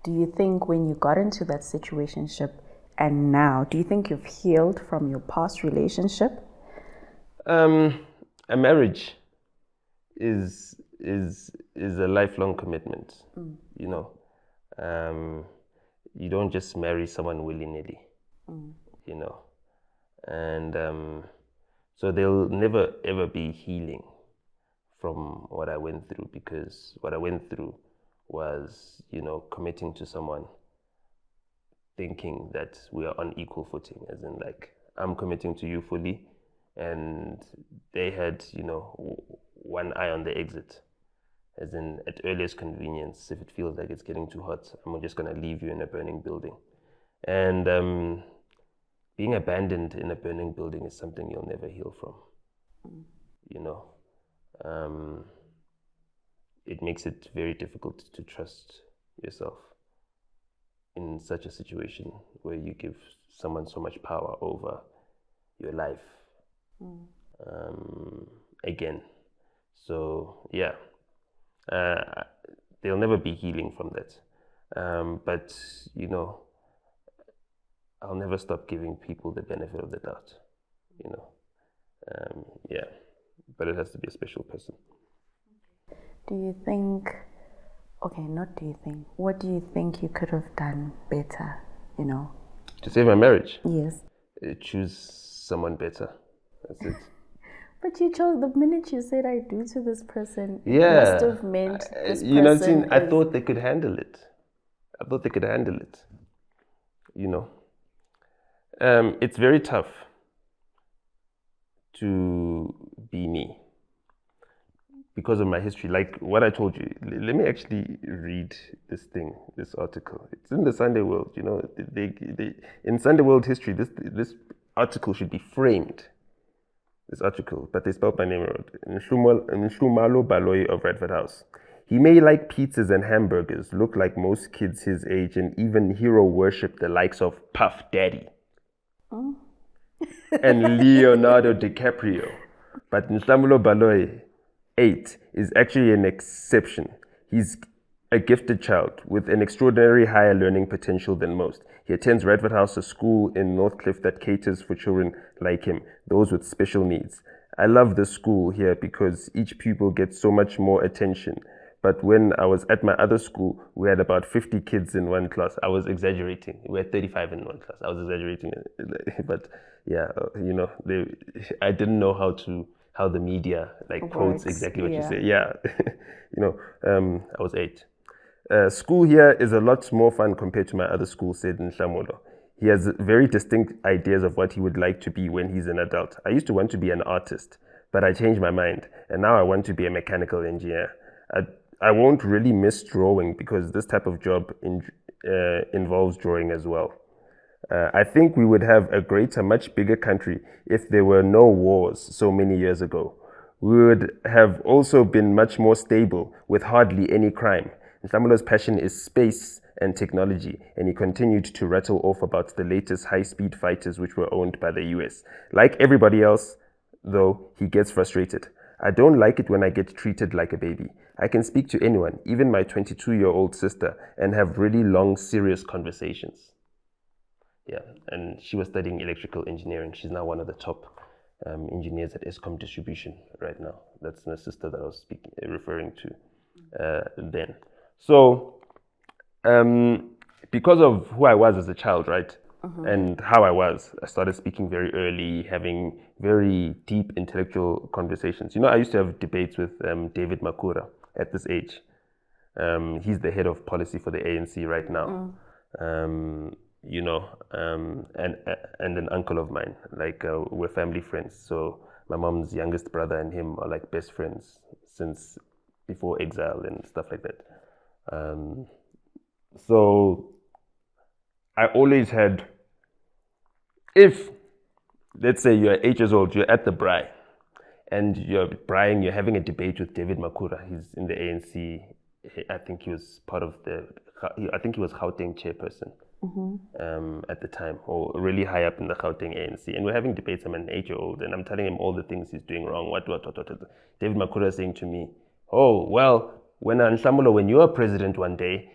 Do you think when you got into that situationship and now, do you think you've healed from your past relationship? A marriage is a lifelong commitment. You know, you don't just marry someone willy-nilly. You know, and so there'll never ever be healing from what I went through, because what I went through was, committing to someone thinking that we are on equal footing, as in like I'm committing to you fully, and they had, one eye on the exit, as in at earliest convenience, if it feels like it's getting too hot, I'm just going to leave you in a burning building. And being abandoned in a burning building is something you'll never heal from. It makes it very difficult to trust yourself in such a situation where you give someone so much power over your life. Again. So, yeah. There'll never be healing from that. But, I'll never stop giving people the benefit of the doubt. Yeah. But it has to be a special person. Do you think, what do you think you could have done better, To save my marriage? Yes. Choose someone better. That's it. But you chose, the minute you said I do to this person, it Yeah. must have meant this person I thought they could handle it. It's very tough to be me because of my history. Like what I told you, let me actually read this article. It's in the Sunday World. They in Sunday World history, this article should be framed. This article, but they spelled my name wrong. Nhlamulo Baloyi of Redford House. He may like pizzas and hamburgers, look like most kids his age, and even hero worship the likes of Puff Daddy and Leonardo DiCaprio. But Nhlamulo Baloyi, 8, is actually an exception. He's a gifted child with an extraordinarily higher learning potential than most. He attends Redford House, a school in Northcliffe that caters for children like him, those with special needs. I love the school here because each pupil gets so much more attention. But when I was at my other school, we had about 50 kids in one class. I was exaggerating. We had 35 in one class. I was exaggerating. But yeah, I didn't know how the media quotes exactly what you say. Yeah, I was 8. School here is a lot more fun compared to my other school, said Nhlamulo. He has very distinct ideas of what he would like to be when he's an adult. I used to want to be an artist, but I changed my mind, and now I want to be a mechanical engineer. I won't really miss drawing because this type of job involves drawing as well. I think we would have a greater, much bigger country if there were no wars so many years ago. We would have also been much more stable with hardly any crime. Nhlamulo's passion is space and technology, and he continued to rattle off about the latest high-speed fighters which were owned by the US. Like everybody else, though, he gets frustrated. I don't like it when I get treated like a baby. I can speak to anyone, even my 22-year-old sister, and have really long, serious conversations. Yeah, and she was studying electrical engineering. She's now one of the top engineers at Eskom Distribution right now. That's the sister that I was referring to then. So, because of who I was as a child, right, and how I started speaking very early, having very deep intellectual conversations. I used to have debates with David Makura at this age. He's the head of policy for the ANC right now. And an uncle of mine, we're family friends. So my mom's youngest brother and him are like best friends since before exile and stuff like that. So I always had, if let's say you're 8 years old, you're at the braai and you're having a debate with David Makura. He's in the ANC. I think he was Gauteng chairperson at the time, or really high up in the Gauteng ANC. And we're having debates. I'm an 8-year-old and I'm telling him all the things he's doing wrong. What. David Makura is saying to me, oh, well, when Nhlamulo, when you're president one day,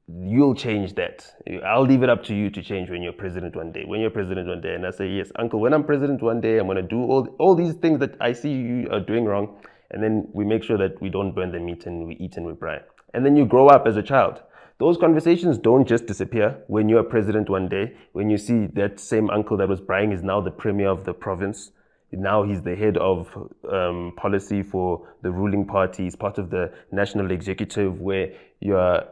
you'll change that. I'll leave it up to you to change when you're president one day. When you're president one day, and I say, yes, uncle, when I'm president one day, I'm going to do all these things that I see you are doing wrong. And then we make sure that we don't burn the meat and we eat and we brine. And then you grow up as a child. Those conversations don't just disappear when you're president one day, when you see that same uncle that was buying is now the premier of the province. Now he's the head of policy for the ruling party. He's part of the national executive, where you are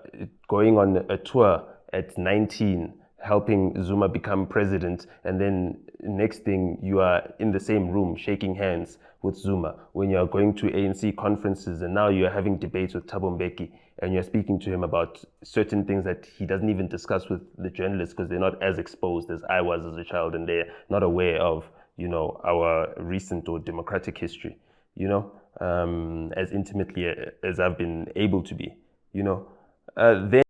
going on a tour at 19, helping Zuma become president, and then next thing you are in the same room shaking hands with Zuma when you are going to ANC conferences, and now you are having debates with Thabo Mbeki, and you're speaking to him about certain things that he doesn't even discuss with the journalists because they're not as exposed as I was as a child, and they're not aware of, you know, our recent or democratic history, you know, as intimately as I've been able to be, you know. Then